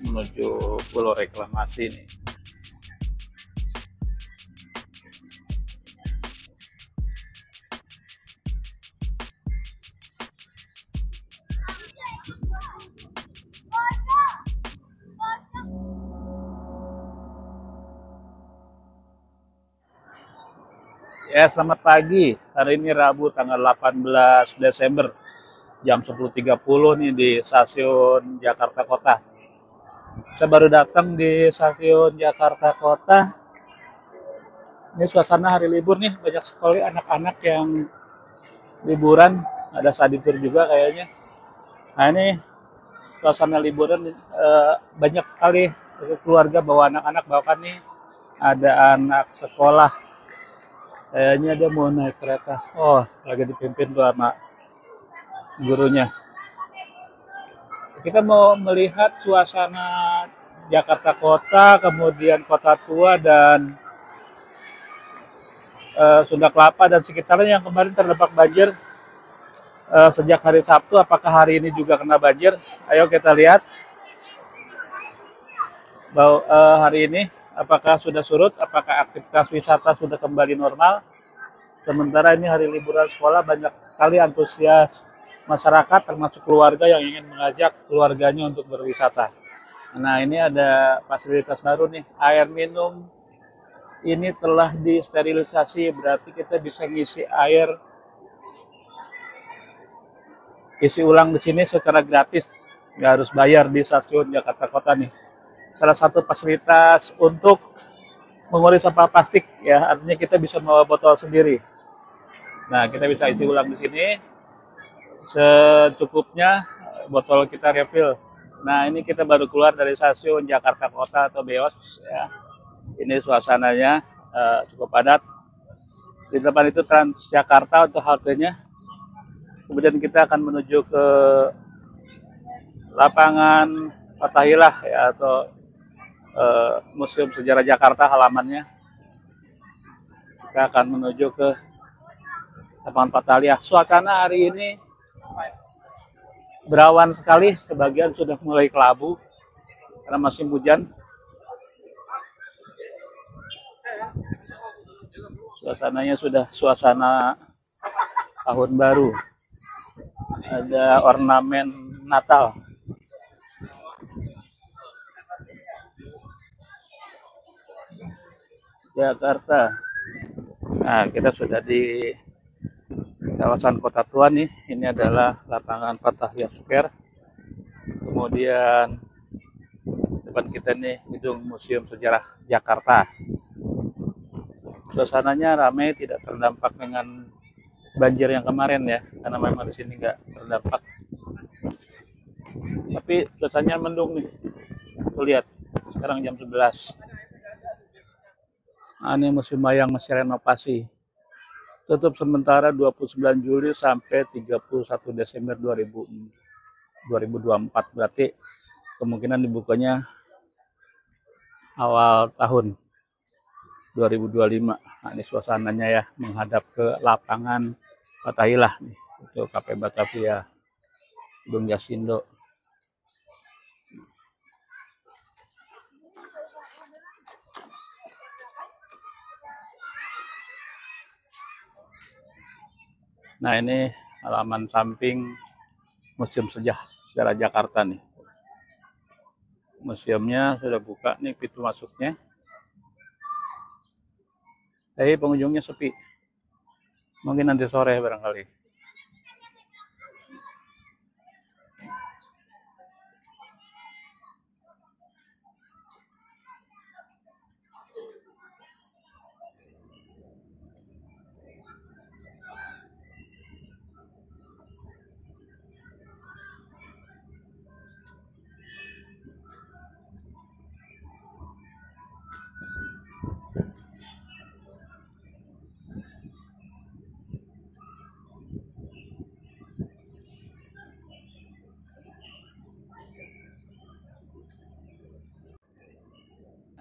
menuju Pulau Reklamasi nih. Ya, selamat pagi. Hari ini Rabu tanggal 18 Desember jam 10.30 nih di stasiun Jakarta Kota. Saya baru datang di stasiun Jakarta Kota. Ini suasana hari libur nih, banyak sekali anak-anak yang liburan. Ada study tour juga kayaknya. Nah ini suasana liburan, banyak sekali keluarga bawa anak-anak, bahkan nih ada anak sekolah. Kayaknya dia mau naik kereta. Oh, lagi dipimpin tuh sama gurunya. Kita mau melihat suasana Jakarta Kota, kemudian Kota Tua dan Sunda Kelapa dan sekitarnya yang kemarin terdampak banjir sejak hari Sabtu. Apakah hari ini juga kena banjir? Ayo kita lihat bahwa hari ini apakah sudah surut, apakah aktivitas wisata sudah kembali normal. Sementara ini hari liburan sekolah, banyak sekali antusias masyarakat termasuk keluarga yang ingin mengajak keluarganya untuk berwisata. Nah ini ada fasilitas baru nih, air minum ini telah disterilisasi, berarti kita bisa ngisi air, isi ulang di sini secara gratis, nggak harus bayar di stasiun Jakarta Kota nih. Salah satu fasilitas untuk mengurangi sampah plastik ya, artinya kita bisa membawa botol sendiri. Nah kita bisa isi ulang di sini secukupnya, botol kita refill. Nah ini kita baru keluar dari stasiun Jakarta Kota atau BEOS ya. Ini suasananya cukup padat. Di depan itu Transjakarta untuk haltenya. Kemudian kita akan menuju ke lapangan Fathahillah ya, atau Museum Sejarah Jakarta halamannya. Kita akan menuju ke lapangan Fathahillah. Suasana hari ini berawan sekali, sebagian sudah mulai kelabu karena masih hujan. Suasananya sudah suasana tahun baru. Ada ornamen Natal. Jakarta. Nah, kita sudah di kawasan Kota Tua nih. Ini adalah lapangan Fathahillah Square. Kemudian depan kita nih gedung Museum Sejarah Jakarta. Suasananya ramai, tidak terdampak dengan banjir yang kemarin ya, karena memang di sini nggak terdampak. Tapi suasananya mendung nih. Tuh lihat, sekarang jam 11. Nah, ini Museum Wayang masih renovasi. Tutup sementara 29 Juli sampai 31 Desember 2024. Berarti kemungkinan dibukanya awal tahun 2025. Nah, ini suasananya ya, menghadap ke lapangan Fathahillah nih. Itu Cafe Batavia, Gedung Jasindo. Nah, ini halaman samping Museum Sejarah Jakarta nih. Museumnya sudah buka nih pintu masuknya. Tapi pengunjungnya sepi. Mungkin nanti sore barangkali.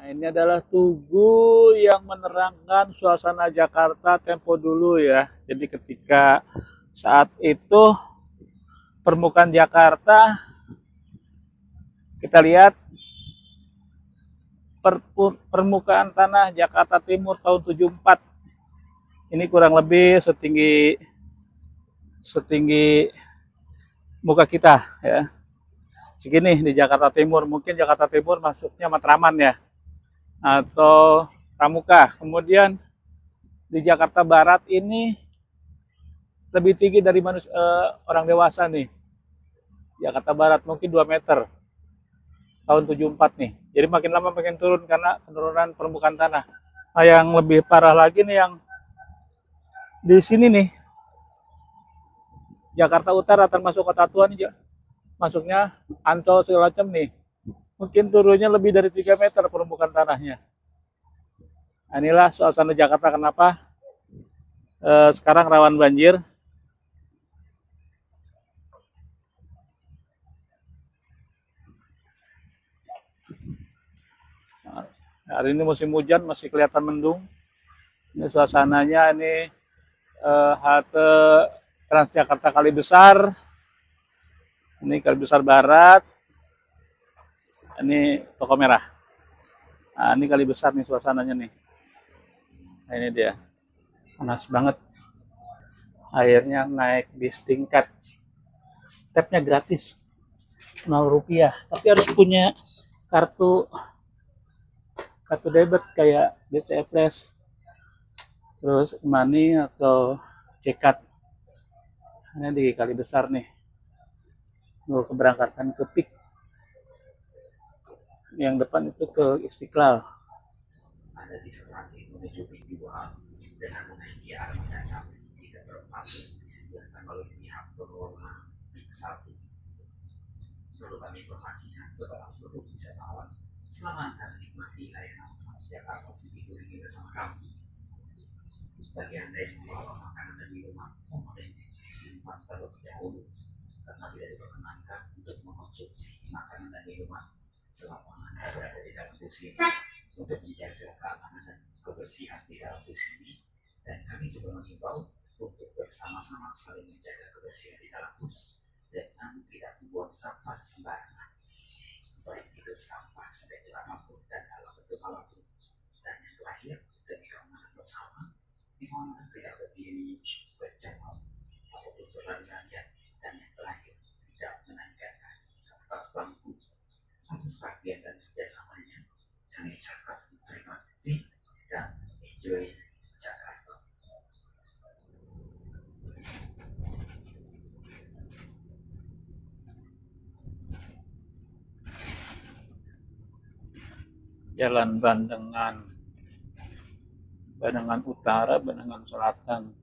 Nah, ini adalah tugu yang menerangkan suasana Jakarta tempo dulu ya. Jadi ketika saat itu permukaan Jakarta, kita lihat permukaan tanah Jakarta Timur tahun 74. Ini kurang lebih setinggi muka kita ya. Segini di Jakarta Timur. Mungkin Jakarta Timur masuknya Matraman ya, atau Pramuka. Kemudian di Jakarta Barat ini lebih tinggi dari orang dewasa nih. Jakarta Barat mungkin 2 meter tahun 74 nih. Jadi makin lama makin turun karena penurunan permukaan tanah. Nah, yang lebih parah lagi nih yang di sini nih, Jakarta Utara termasuk Kota Tua nih, masuknya Ancol segala macam nih. Mungkin turunnya lebih dari 3 meter permukaan tanahnya. Nah, inilah suasana Jakarta kenapa sekarang rawan banjir. Nah, hari ini musim hujan, masih kelihatan mendung. Ini suasananya, ini halte Transjakarta Kali Besar. Ini Kali Besar Barat. Ini Toko Merah. Nah, ini Kali Besar nih suasananya nih. Nah, ini dia. Panas banget. Airnya naik bis tingkat. Tapnya gratis. 0 rupiah. Tapi harus punya kartu debit kayak BCA Flash, terus Money atau Cekat. Ini di Kali Besar nih. Mau keberangkatan ke PIK. Yang depan itu ke Istiqlal. Ada di transit menuju PIK 2 dengan menaiki armada kami 3/4 disediakan oleh pihak pengelola PIK 1. Perlu kami informasikan kepada seluruh wisatawan, selamat menikmati layanan Transjakarta Civic bersama kami. Bagi Anda yang membawa makanan dan minuman, mohon disimpan terlebih dahulu karena tidak diperkenankan untuk mengkonsumsi makanan dan minuman selama Anda berada di dalam bus ini, untuk menjaga keamanan dan kebersihan di dalam bus ini. Dan kami juga mengimbau untuk bersama-sama saling menjaga kebersihan di dalam bus dengan tidak membuang sampah sembarangan, baik itu sampah sekecil apapun dan dalam bentuk apapun. Dan yang terakhir, demi keamanan bersama, dimohon tidak berdiri, berjamaah ataupun berlari-larian. Dan yang terakhir, tidak menaikkan kaki ke atas bangku. Atas perhatian dan kerjasamanya, kami ucapkan terima kasih dan enjoy Jakarta. Jalan Bandengan Utara, Bandengan Selatan.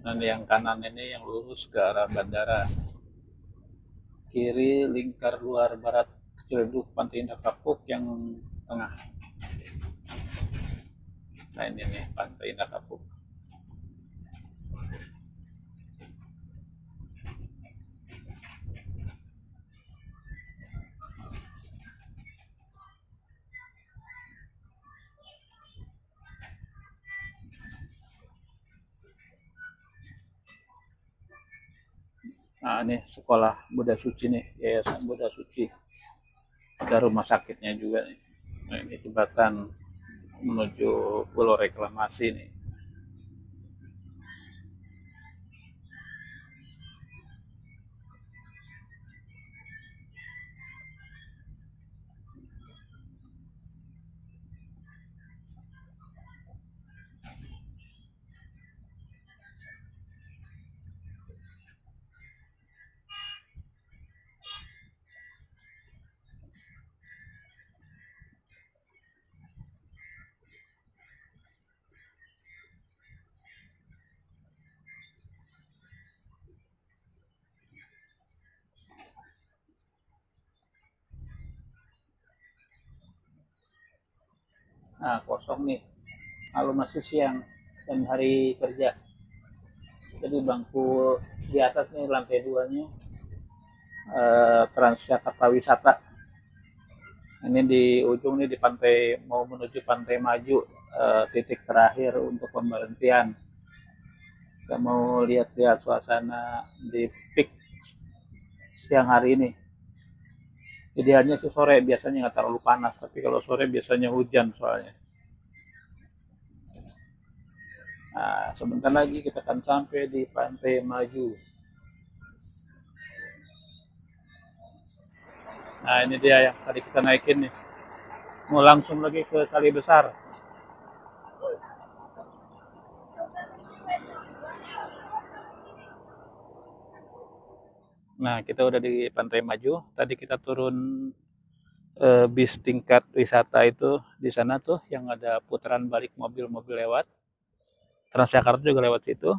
Dan yang kanan ini yang lurus ke arah bandara. Kiri lingkar luar barat Ciledug Pantai Indah Kapuk yang tengah. Nah, ini nih Pantai Indah Kapuk. Nah, ini sekolah Buddha Suci nih, Yayasan Buddha Suci. Ada rumah sakitnya juga nih. Nah, ini jembatan menuju Pulau Reklamasi nih. Nah, kosong nih. Kalau masih siang dan hari kerja. Jadi bangku di atas nih lantai duanya Transjakarta Wisata. Ini di ujung nih di pantai mau menuju Pantai Maju, titik terakhir untuk pemberhentian. Kita mau lihat-lihat suasana di peak siang hari ini. Idealnya sih sore, biasanya nggak terlalu panas, tapi kalau sore biasanya hujan soalnya. Nah, sebentar lagi kita akan sampai di Pantai Maju. Nah, ini dia yang tadi kita naikin nih. Mau langsung lagi ke Kali Besar. Nah, kita udah di Pantai Maju. Tadi kita turun bis tingkat wisata itu di sana tuh yang ada putaran balik mobil-mobil lewat. Transjakarta juga lewat situ.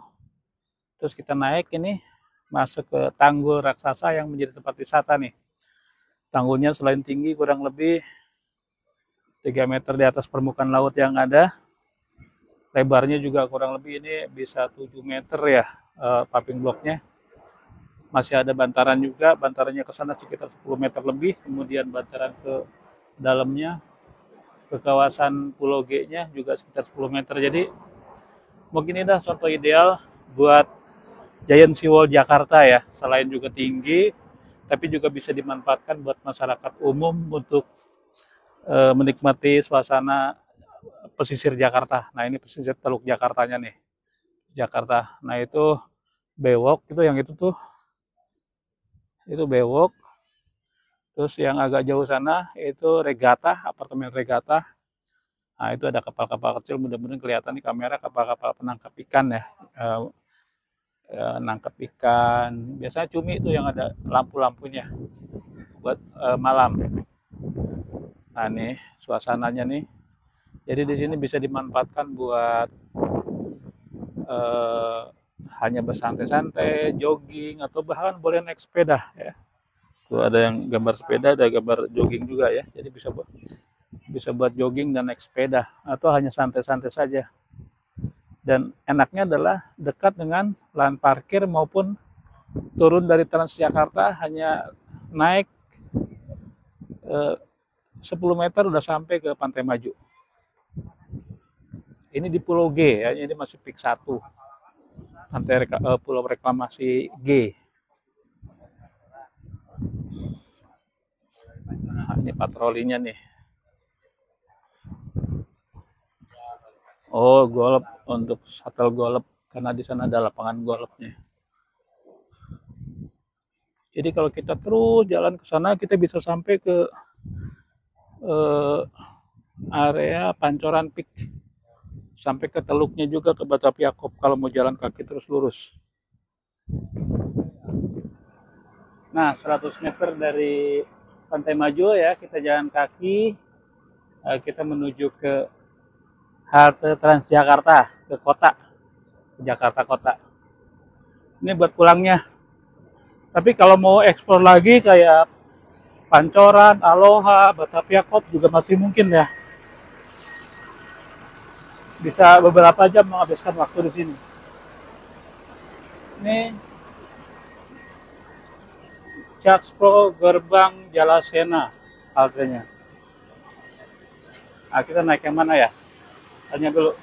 Terus kita naik ini masuk ke Tanggul Raksasa yang menjadi tempat wisata nih. Tanggulnya selain tinggi kurang lebih 3 meter di atas permukaan laut yang ada. Lebarnya juga kurang lebih ini bisa 7 meter ya, paving blocknya. Masih ada bantaran juga, bantarannya ke sana sekitar 10 meter lebih, kemudian bantaran ke dalamnya, ke kawasan Pulau G-nya juga sekitar 10 meter. Jadi mungkin ini dah contoh ideal buat Giant Sea Wall Jakarta ya. Selain juga tinggi, tapi juga bisa dimanfaatkan buat masyarakat umum untuk menikmati suasana pesisir Jakarta. Nah, ini pesisir Teluk Jakartanya nih. Jakarta. Nah, itu bewok itu yang itu tuh. Itu bewok. Terus yang agak jauh sana itu Regata, apartemen Regata. Nah, itu ada kapal-kapal kecil, mudah-mudahan kelihatan di kamera kapal-kapal penangkap ikan ya. Nangkap ikan. Biasanya cumi itu yang ada lampu-lampunya buat malam. Nah, nih suasananya nih. Jadi di sini bisa dimanfaatkan buat eh, hanya bersantai-santai, jogging, atau bahkan boleh naik sepeda ya. Tuh ada yang gambar sepeda, ada gambar jogging juga ya. Jadi bisa buat jogging dan naik sepeda atau hanya santai-santai saja. Dan enaknya adalah dekat dengan lahan parkir maupun turun dari Transjakarta hanya naik 10 meter udah sampai ke Pantai Maju. Ini di Pulau G ya, ini masih pik 1. Pulau Reklamasi G. Nah, ini patrolinya nih. Oh, golf untuk shuttle golf karena di sana ada lapangan golfnya. Jadi kalau kita terus jalan ke sana kita bisa sampai ke eh, area Pancoran Peak. Sampai ke teluknya juga ke Batapiakop kalau mau jalan kaki terus lurus. Nah, 100 meter dari Pantai Maju ya, kita jalan kaki, kita menuju ke halte Transjakarta, ke kota, ke Jakarta Kota. Ini buat pulangnya. Tapi kalau mau eksplor lagi kayak Pancoran, Aloha, Batapiakop juga masih mungkin ya. Bisa beberapa jam menghabiskan waktu di sini. Ini Jakpro Gerbang Jalasena haltenya. Nah, kita naik yang mana ya? Tanya dulu.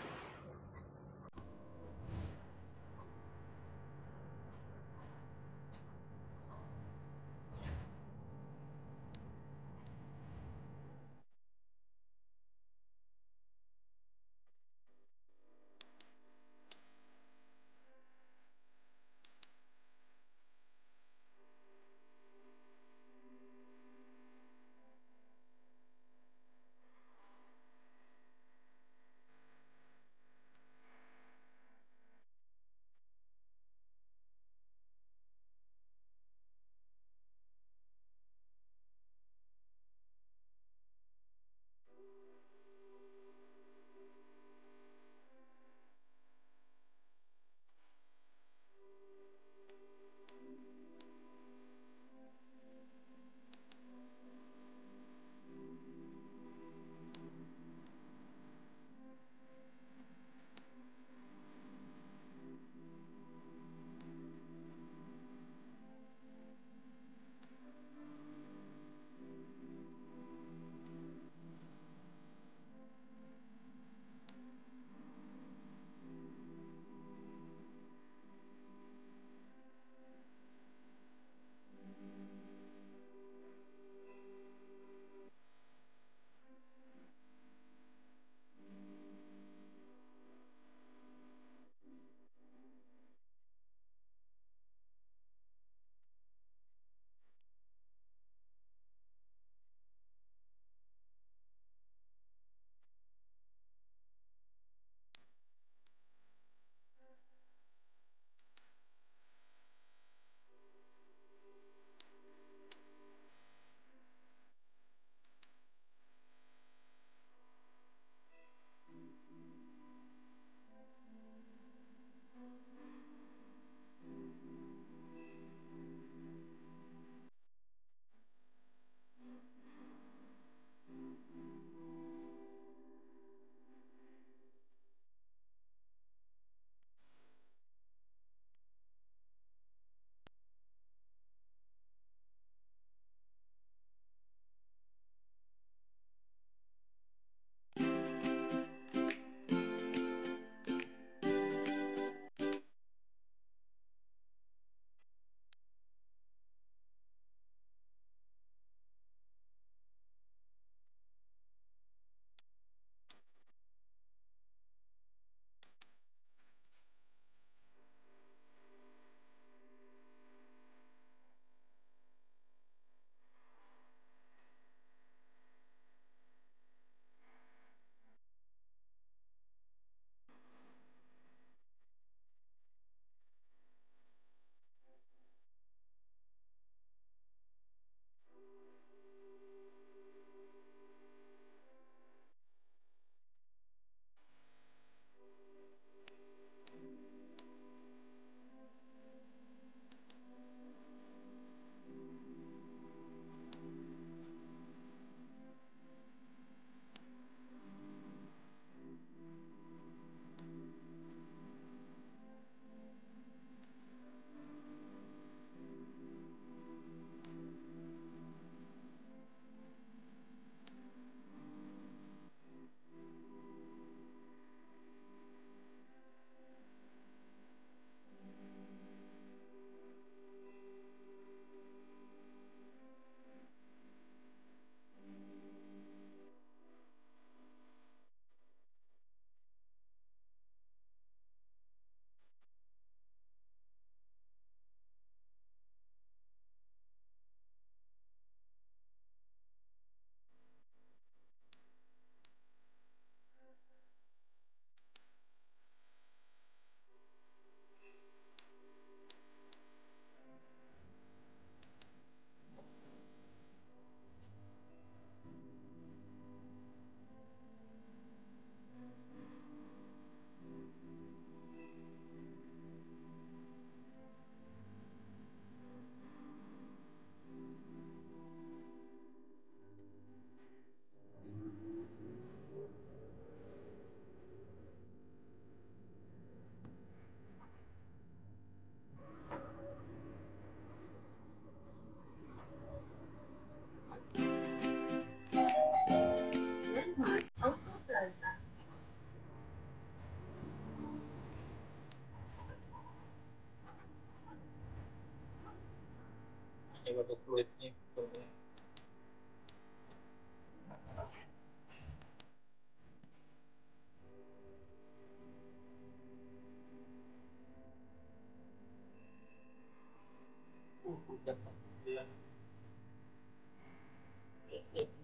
untuk fluidnya.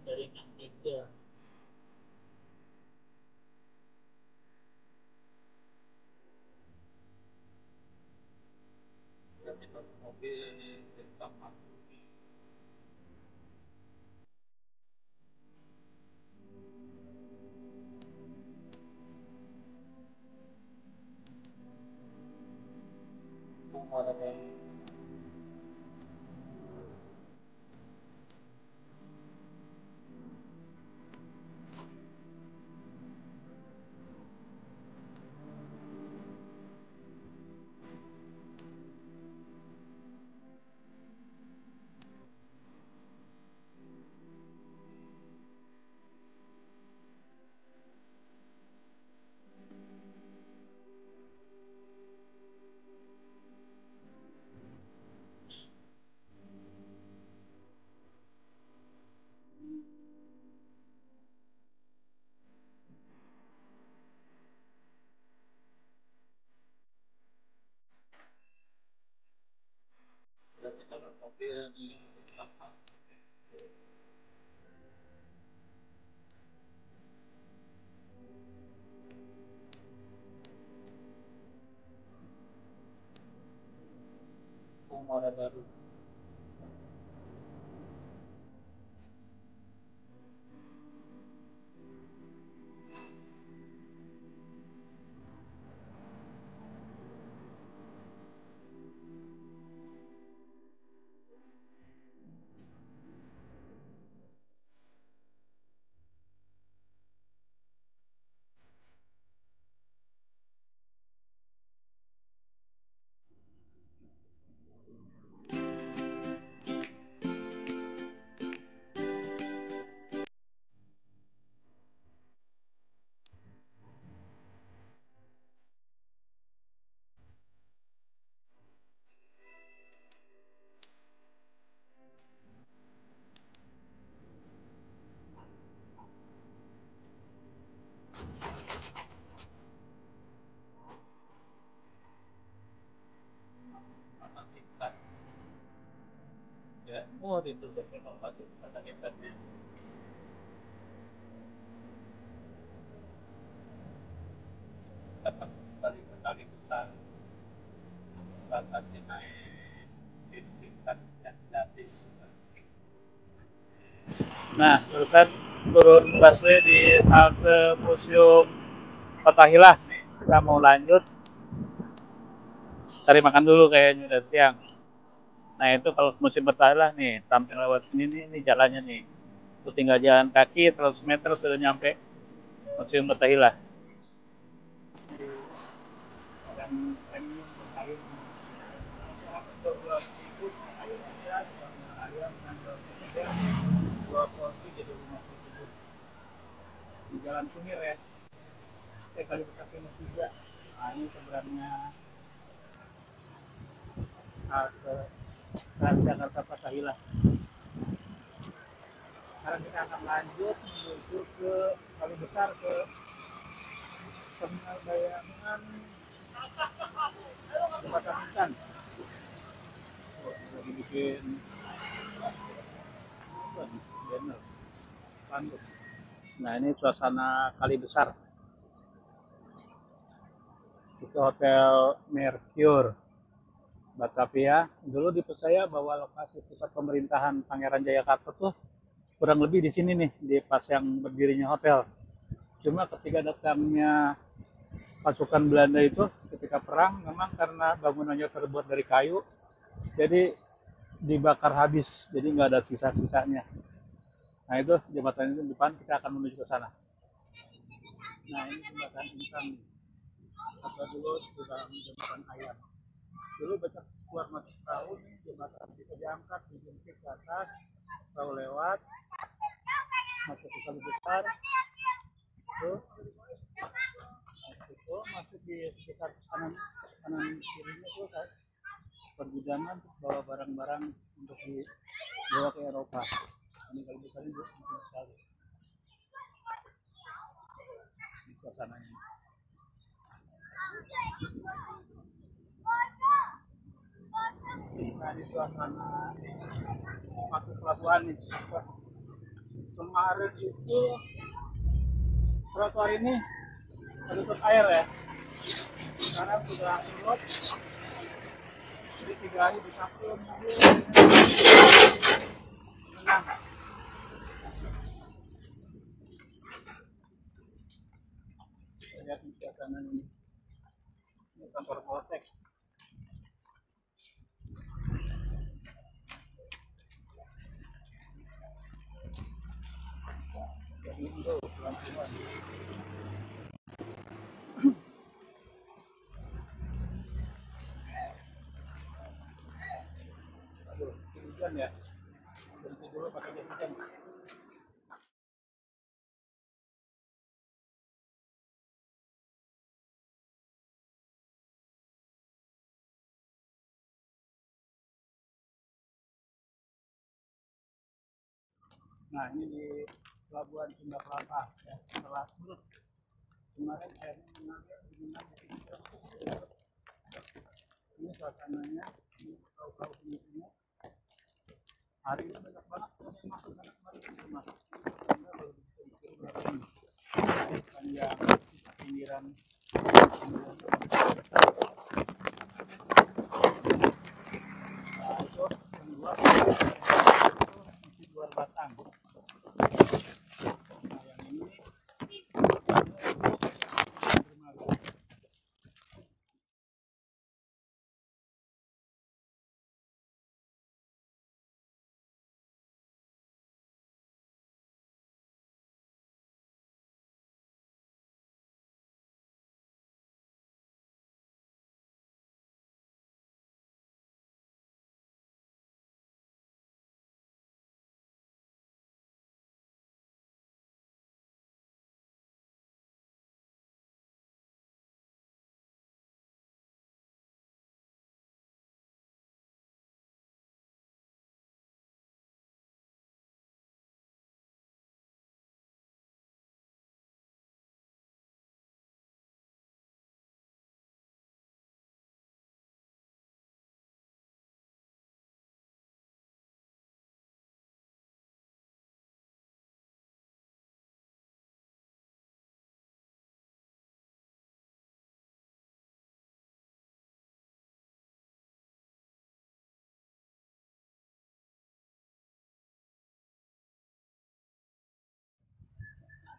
Dari 63. Mobil sama. Model baru. Ya, itu masuk kata ikannya. Kali besar, batasnya naik di tingkat yang gratis. Nah, terus kan turun busway di halte Museum Fathahillah. Kita mau lanjut, cari makan dulu kayaknya udah siang. Nah itu kalau Museum Fathahillah nih, sampai lewat sini nih jalannya nih. Itu tinggal jalan kaki 100 meter sudah nyampe Museum Fathahillah. Di Jalan Kunir ya, kali Bekasi 3. Nah ini seberangnya ke Jakarta Fathahillah. Sekarang kita akan lanjut menuju ke Kali Besar, ke Terminal Bayangan Jembatan Ikan. Lagi bikin banner, panduk. Nah ini suasana Kali Besar. Itu Hotel Mercure Batavia. Dulu dipercaya bahwa lokasi pusat pemerintahan Pangeran Jayakarta tuh kurang lebih di sini nih, di pas yang berdirinya hotel. Cuma ketika datangnya pasukan Belanda itu ketika perang, memang karena bangunannya terbuat dari kayu, jadi dibakar habis, jadi nggak ada sisa-sisanya. Nah itu jembatan itu depan, kita akan menuju ke sana. Nah ini jembatan Intan, atau dulu jembatan ayam. Dulu banyak keluar masuk perahu nih, jembatan bisa diangkat, dijungkit ke atas, perahu lewat, masuk ke Kali Besar, terus masuk di sekitar kanan kirinya tuh kan pergudangan, bawa barang-barang untuk dibawa ke Eropa. Ini kalau besar ini besar sekali suasananya. Nah, di suasana masuk pelabuhan nih. Kemarin itu trotoar ini tertutup air ya. Sekarang sudah surut. Jadi 3 hari disapu tenang. Lihat suasana ini. Ini kantor polsek. Aduh, hujan ya. Berhenti dulu pakai jas hujan. Nah, ini di Pelabuhan Sunda Kelapa ya, setelah surut kemarin airnya mengalir ini suasananya, ini tahu-tahu ini hari ini banyak banget yang masuk karena kemarin itu masuk karena baru bisa disuruh berapa ini panjang pinggiran itu yang luar itu luar batang.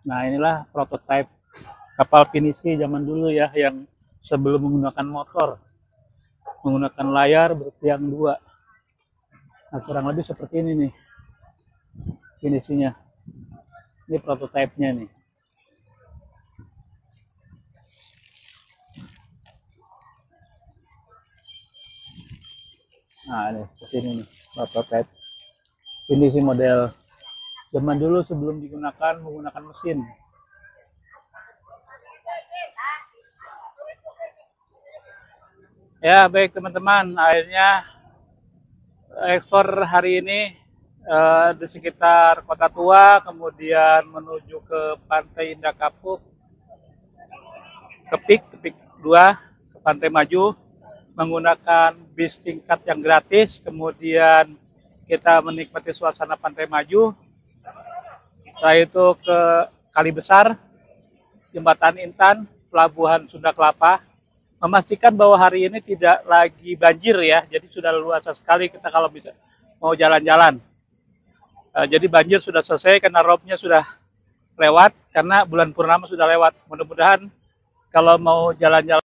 Nah, inilah prototipe kapal pinisi zaman dulu ya, yang sebelum menggunakan motor, menggunakan layar bertiang 2. Nah, kurang lebih seperti ini nih pinisinya. Ini prototipenya nih. Nah, ini seperti ini nih, prototipe pinisi model zaman dulu sebelum digunakan menggunakan mesin. Ya, baik teman-teman, akhirnya ekspor hari ini di sekitar Kota Tua, kemudian menuju ke Pantai Indah Kapuk, Kepik 2, ke Pantai Maju, menggunakan bis tingkat yang gratis, kemudian kita menikmati suasana Pantai Maju, setelah itu ke Kali Besar, Jembatan Intan, Pelabuhan Sunda Kelapa, memastikan bahwa hari ini tidak lagi banjir ya, jadi sudah luas sekali kita kalau bisa mau jalan-jalan. Jadi banjir sudah selesai karena robnya sudah lewat, karena bulan purnama sudah lewat. Mudah-mudahan kalau mau jalan-jalan